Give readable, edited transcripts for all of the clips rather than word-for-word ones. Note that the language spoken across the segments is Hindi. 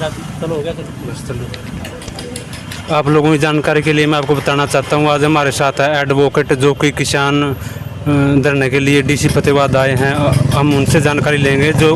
चलो हो गया चलो। आप लोगों की जानकारी के लिए मैं आपको बताना चाहता हूँ, आज हमारे साथ है एडवोकेट जो कि किसान धरने के लिए डीसी फतेहाबाद आए हैं। हम उनसे जानकारी लेंगे जो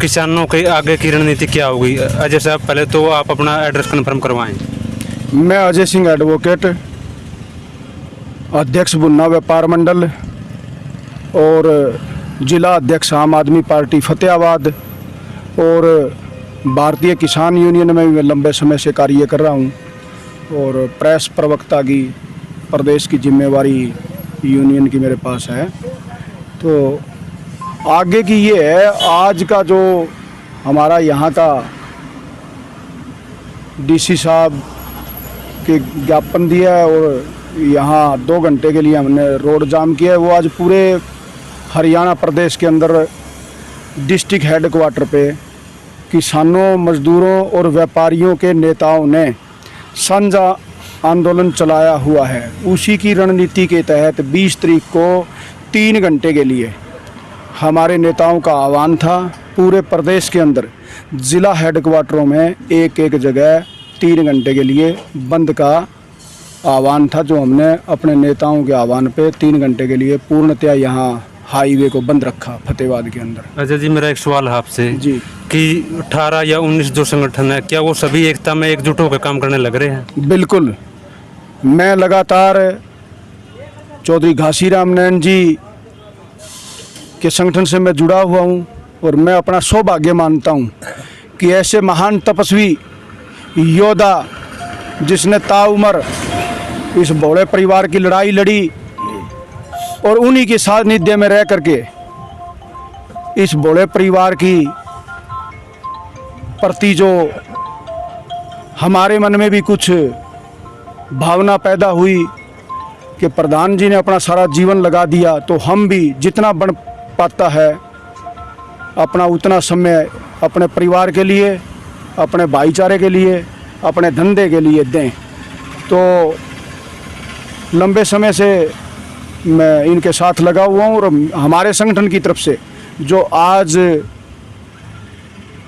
किसानों के आगे की रणनीति क्या होगी। अजय साहब, पहले तो आप अपना एड्रेस कन्फर्म करवाएं। मैं अजय सिंह एडवोकेट, अध्यक्ष बुन्ना व्यापार मंडल और जिला अध्यक्ष आम आदमी पार्टी फतेहाबाद, और भारतीय किसान यूनियन में मैं लंबे समय से कार्य कर रहा हूँ और प्रेस प्रवक्ता की प्रदेश की जिम्मेवारी यूनियन की मेरे पास है। तो आगे की ये है, आज का जो हमारा यहाँ का डीसी साहब के ज्ञापन दिया है और यहाँ 2 घंटे के लिए हमने रोड जाम किया है, वो आज पूरे हरियाणा प्रदेश के अंदर डिस्ट्रिक्ट हेडक्वार्टर पे किसानों, मजदूरों और व्यापारियों के नेताओं ने साझा आंदोलन चलाया हुआ है। उसी की रणनीति के तहत 20 तारीख को 3 घंटे के लिए हमारे नेताओं का आह्वान था। पूरे प्रदेश के अंदर ज़िला हेडक्वार्टरों में एक जगह 3 घंटे के लिए बंद का आह्वान था, जो हमने अपने नेताओं के आह्वान पे 3 घंटे के लिए पूर्णतया यहाँ हाईवे को बंद रखा फतेहाबाद के अंदर। अजय जी, मेरा एक सवाल है आपसे जी कि 18 या 19 जो संगठन है, क्या वो सभी एकता में एकजुट होकर काम करने लग रहे हैं? बिल्कुल। मैं लगातार चौधरी घासीराम नैन जी के संगठन से मैं जुड़ा हुआ हूँ और मैं अपना सौभाग्य मानता हूँ कि ऐसे महान तपस्वी योद्धा जिसने ताउम्र इस भोले परिवार की लड़ाई लड़ी और उन्हीं के सानिध्य में रह करके इस भोले परिवार की प्रति जो हमारे मन में भी कुछ भावना पैदा हुई कि प्रधान जी ने अपना सारा जीवन लगा दिया, तो हम भी जितना बन पाता है अपना उतना समय अपने परिवार के लिए, अपने भाईचारे के लिए, अपने धंधे के लिए दें। तो लंबे समय से मैं इनके साथ लगा हुआ हूँ और हमारे संगठन की तरफ से जो आज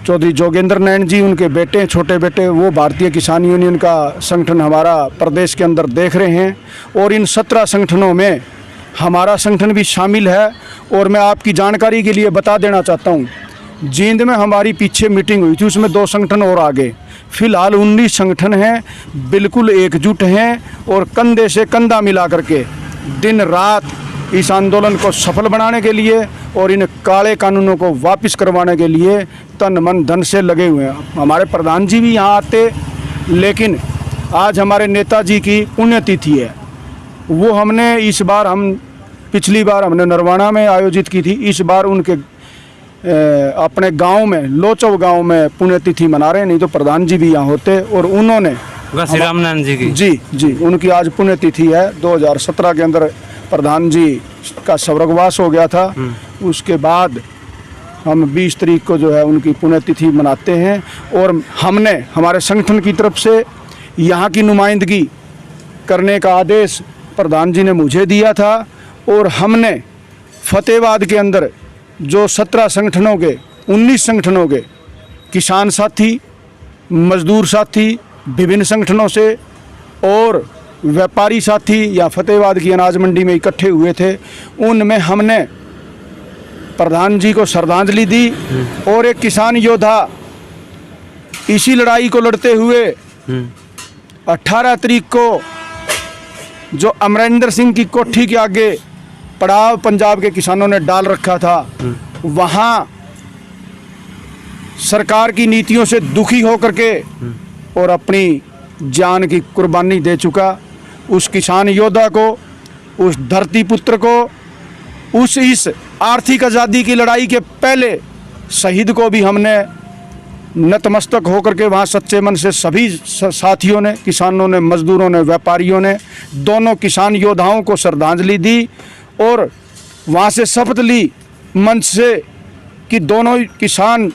चौधरी जोगेंद्र नैन जी, उनके बेटे, छोटे बेटे, वो भारतीय किसान यूनियन का संगठन हमारा प्रदेश के अंदर देख रहे हैं और इन 17 संगठनों में हमारा संगठन भी शामिल है। और मैं आपकी जानकारी के लिए बता देना चाहता हूँ, जींद में हमारी पीछे मीटिंग हुई थी, उसमें 2 संगठन और आगे, फिलहाल 19 संगठन हैं, बिल्कुल एकजुट हैं और कंधे से कंधा मिला करके दिन रात इस आंदोलन को सफल बनाने के लिए और इन काले कानूनों को वापस करवाने के लिए तन मन धन से लगे हुए हैं। हमारे प्रधान जी भी यहाँ आते, लेकिन आज हमारे नेताजी की पुण्यतिथि है, वो हमने इस बार, हम पिछली बार हमने नरवाना में आयोजित की थी, इस बार उनके अपने गांव में, लोचव गांव में पुण्यतिथि मना रहे हैं। नहीं तो प्रधान जी भी यहाँ होते और उन्होंने घासीराम नैन जी की जी उनकी आज पुण्यतिथि है। 2017 के अंदर प्रधान जी का स्वर्गवास हो गया था, उसके बाद हम 20 तारीख को जो है उनकी पुण्यतिथि मनाते हैं। और हमने हमारे संगठन की तरफ से यहाँ की नुमाइंदगी करने का आदेश प्रधान जी ने मुझे दिया था और हमने फतेहाबाद के अंदर जो 17 संगठनों के, 19 संगठनों के किसान साथी, मजदूर साथी विभिन्न संगठनों से और व्यापारी साथी या फतेहाबाद की अनाज मंडी में इकट्ठे हुए थे, उनमें हमने प्रधान जी को श्रद्धांजलि दी और एक किसान योद्धा इसी लड़ाई को लड़ते हुए 18 तारीख को जो अमरिंदर सिंह की कोठी के आगे पड़ाव पंजाब के किसानों ने डाल रखा था, वहाँ सरकार की नीतियों से दुखी होकर के और अपनी जान की कुर्बानी दे चुका उस किसान योद्धा को, उस धरती पुत्र को, उस इस आर्थिक आज़ादी की लड़ाई के पहले शहीद को भी हमने नतमस्तक होकर के वहाँ सच्चे मन से सभी साथियों ने, किसानों ने, मजदूरों ने, व्यापारियों ने, दोनों किसान योद्धाओं को श्रद्धांजलि दी और वहाँ से शपथ ली मंच से कि दोनों किसान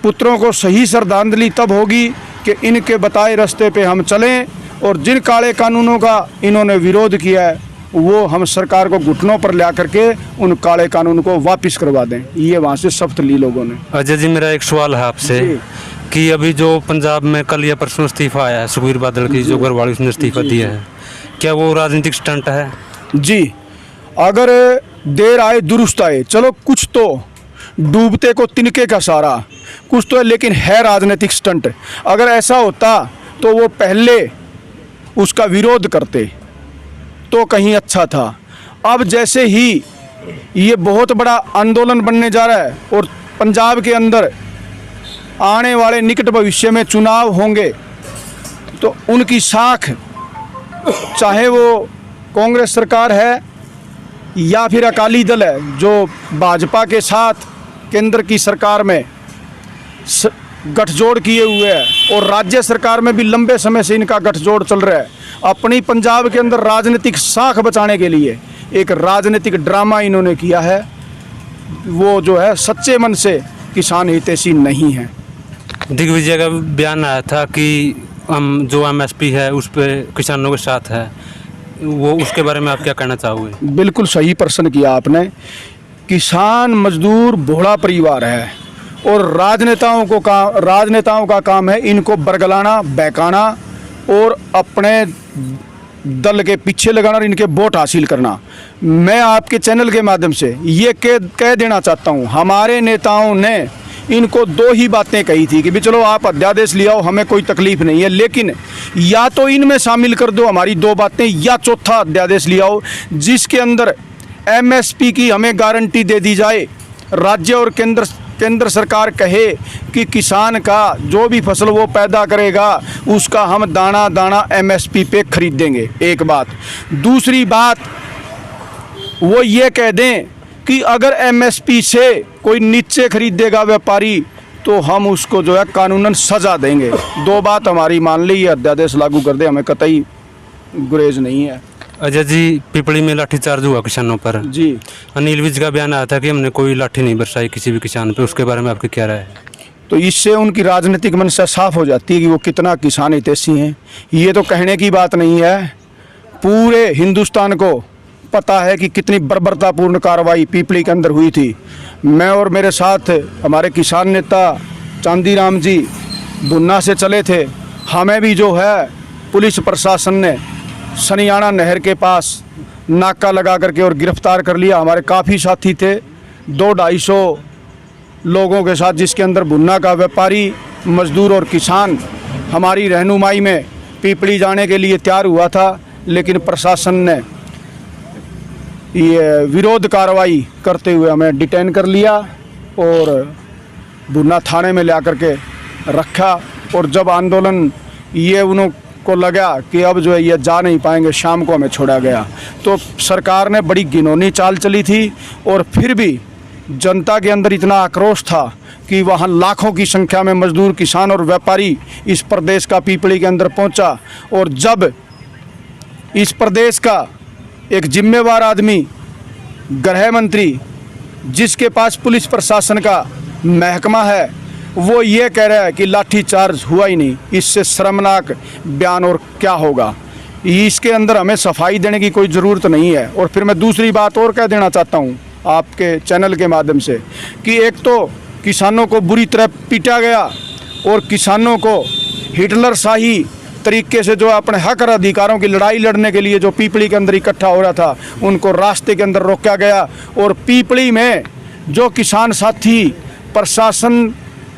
पुत्रों को सही श्रद्धांजलि तब होगी कि इनके बताए रास्ते पे हम चलें और जिन काले कानूनों का इन्होंने विरोध किया है वो हम सरकार को घुटनों पर ला करके उन काले कानून को वापस करवा दें। ये वहाँ से शपथ ली लोगों ने। अजय जी, मेरा एक सवाल है आपसे कि अभी जो पंजाब में कल या परसों इस्तीफा आया है सुखबीर बादल की, जो घरवाली उसने इस्तीफा दिया है, क्या वो राजनीतिक स्टंट है? जी, अगर देर आए दुरुस्त आए, चलो कुछ तो डूबते को तिनके का सारा कुछ तो है, लेकिन है राजनीतिक स्टंट। अगर ऐसा होता तो वो पहले उसका विरोध करते तो कहीं अच्छा था। अब जैसे ही ये बहुत बड़ा आंदोलन बनने जा रहा है और पंजाब के अंदर आने वाले निकट भविष्य में चुनाव होंगे, तो उनकी साख, चाहे वो कांग्रेस सरकार है या फिर अकाली दल है, जो भाजपा के साथ केंद्र की सरकार में गठजोड़ किए हुए है और राज्य सरकार में भी लंबे समय से इनका गठजोड़ चल रहा है, अपनी पंजाब के अंदर राजनीतिक साख बचाने के लिए एक राजनीतिक ड्रामा इन्होंने किया है। वो जो है सच्चे मन से किसान हितैषी नहीं है। दिग्विजय का बयान आया था कि हम जो एमएसपी है उस पर किसानों के साथ है, वो उसके बारे में आप क्या कहना चाहोगे? बिल्कुल सही प्रश्न किया आपने। किसान मजदूर भोला परिवार है और राजनेताओं का काम है इनको बरगलाना, बहकाना और अपने दल के पीछे लगाना और इनके वोट हासिल करना। मैं आपके चैनल के माध्यम से ये कह देना चाहता हूँ, हमारे नेताओं ने इनको दो ही बातें कही थी कि भी चलो आप अध्यादेश ले आओ, हमें कोई तकलीफ नहीं है, लेकिन या तो इनमें शामिल कर दो हमारी दो बातें, या चौथा अध्यादेश ले आओ जिसके अंदर एमएसपी की हमें गारंटी दे दी जाए। राज्य और केंद्र सरकार कहे कि किसान का जो भी फसल वो पैदा करेगा उसका हम दाना दाना एमएसपी पे खरीदेंगे, एक बात। दूसरी बात वो ये कह दें कि अगर एमएसपी से कोई नीचे खरीदेगा व्यापारी तो हम उसको जो है कानूनन सजा देंगे। दो बात हमारी मान ली, अध्यादेश लागू कर दे, हमें कतई गुरेज नहीं है। अजय जी, पिपली में लाठीचार्ज हुआ किसानों पर जी, अनिल विज का बयान आया था कि हमने कोई लाठी नहीं बरसाई किसी भी किसान पे, उसके बारे में आपकी क्या राय है? तो इससे उनकी राजनीतिक मंशा साफ हो जाती है कि वो कितना किसान हितैषी हैं। ये तो कहने की बात नहीं है, पूरे हिंदुस्तान को पता है कि कितनी बर्बरतापूर्ण कार्रवाई पिपली के अंदर हुई थी। मैं और मेरे साथ हमारे किसान नेता चांदीराम जी बुन्ना से चले थे। हमें भी जो है पुलिस प्रशासन ने सनियाना नहर के पास नाका लगा करके और गिरफ्तार कर लिया। हमारे काफ़ी साथी थे, 200-250 लोगों के साथ, जिसके अंदर बुन्ना का व्यापारी, मजदूर और किसान हमारी रहनुमाई में पिपली जाने के लिए तैयार हुआ था, लेकिन प्रशासन ने ये विरोध कार्रवाई करते हुए हमें डिटेन कर लिया और बुन्ना थाने में ला करके रखा। और जब आंदोलन ये उनको लगा कि अब जो है ये जा नहीं पाएंगे, शाम को हमें छोड़ा गया। तो सरकार ने बड़ी घिनौनी चाल चली थी और फिर भी जनता के अंदर इतना आक्रोश था कि वहाँ लाखों की संख्या में मजदूर, किसान और व्यापारी इस प्रदेश का पिपली के अंदर पहुँचा। और जब इस प्रदेश का एक जिम्मेवार आदमी, गृह मंत्री, जिसके पास पुलिस प्रशासन का महकमा है, वो ये कह रहा है कि लाठीचार्ज हुआ ही नहीं, इससे शर्मनाक बयान और क्या होगा। इसके अंदर हमें सफाई देने की कोई ज़रूरत नहीं है। और फिर मैं दूसरी बात और कह देना चाहता हूँ आपके चैनल के माध्यम से कि एक तो किसानों को बुरी तरह पीटा गया और किसानों को हिटलर शाही तरीके से जो अपने हक और अधिकारों की लड़ाई लड़ने के लिए जो पिपली के अंदर इकट्ठा हो रहा था उनको रास्ते के अंदर रोका गया। और पिपली में जो किसान साथी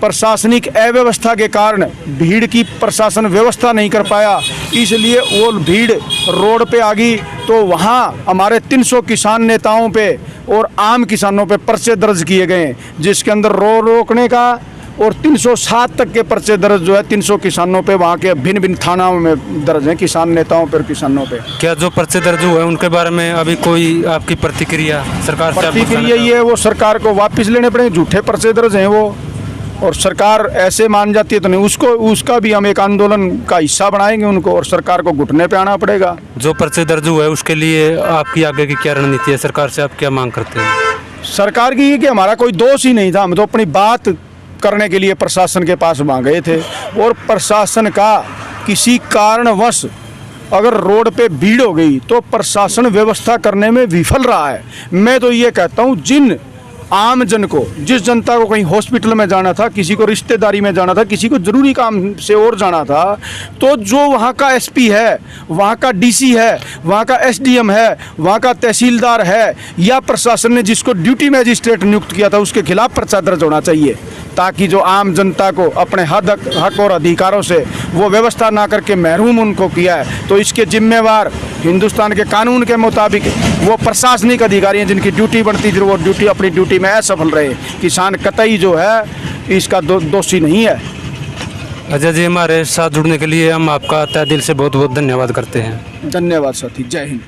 प्रशासनिक अव्यवस्था के कारण भीड़ की प्रशासन व्यवस्था नहीं कर पाया, इसलिए वो भीड़ रोड पे आ गई। तो वहाँ हमारे 300 किसान नेताओं पे और आम किसानों पे पर्चे दर्ज किए गए, जिसके अंदर रोकने का और 307 तक के पर्चे दर्ज जो है 300 किसानों पे वहाँ के भिन्न भिन्न थानाओं में दर्ज हैं, किसान नेताओं पर, किसानों पे। क्या जो पर्चे दर्ज हुए हैं उनके बारे में अभी कोई आपकी प्रतिक्रिया सरकार से? प्रतिक्रिया ये वो सरकार को वापस लेने पड़ेंगे, झूठे पर्चे दर्ज हैं वो, और सरकार ऐसे मान जाती है तो नहीं, उसका भी हम एक आंदोलन का हिस्सा बनाएंगे उनको, और सरकार को घुटने पे आना पड़ेगा। जो पर्चे दर्ज हुए हैं उसके लिए आपकी आगे की क्या रणनीति है? सरकार से आप क्या मांग करते हैं? सरकार की ये कि हमारा कोई दोष ही नहीं था, हम तो अपनी बात करने के लिए प्रशासन के पास वहाँ गए थे। और प्रशासन का किसी कारणवश अगर रोड पे भीड़ हो गई तो प्रशासन व्यवस्था करने में विफल रहा है। मैं तो ये कहता हूँ जिन आम जन को, जिस जनता को कहीं हॉस्पिटल में जाना था, किसी को रिश्तेदारी में जाना था, किसी को ज़रूरी काम से और जाना था, तो जो वहाँ का एसपी है, वहाँ का डीसी है, वहाँ का एसडीएम है, वहाँ का तहसीलदार है, या प्रशासन ने जिसको ड्यूटी मैजिस्ट्रेट नियुक्त किया था, उसके खिलाफ पर्चा दर्ज होना चाहिए, ताकि जो आम जनता को अपने हक और अधिकारों से वो व्यवस्था ना करके महरूम उनको किया है, तो इसके जिम्मेवार हिंदुस्तान के कानून के मुताबिक वो प्रशासनिक अधिकारी हैं जिनकी ड्यूटी बनती थी, वो ड्यूटी अपनी ड्यूटी में असफल रहे। किसान कतई जो है इसका दोषी नहीं है। अजय जी, हमारे साथ जुड़ने के लिए हम आपका तहे दिल से बहुत बहुत धन्यवाद करते हैं। धन्यवाद साथी, जय हिंद।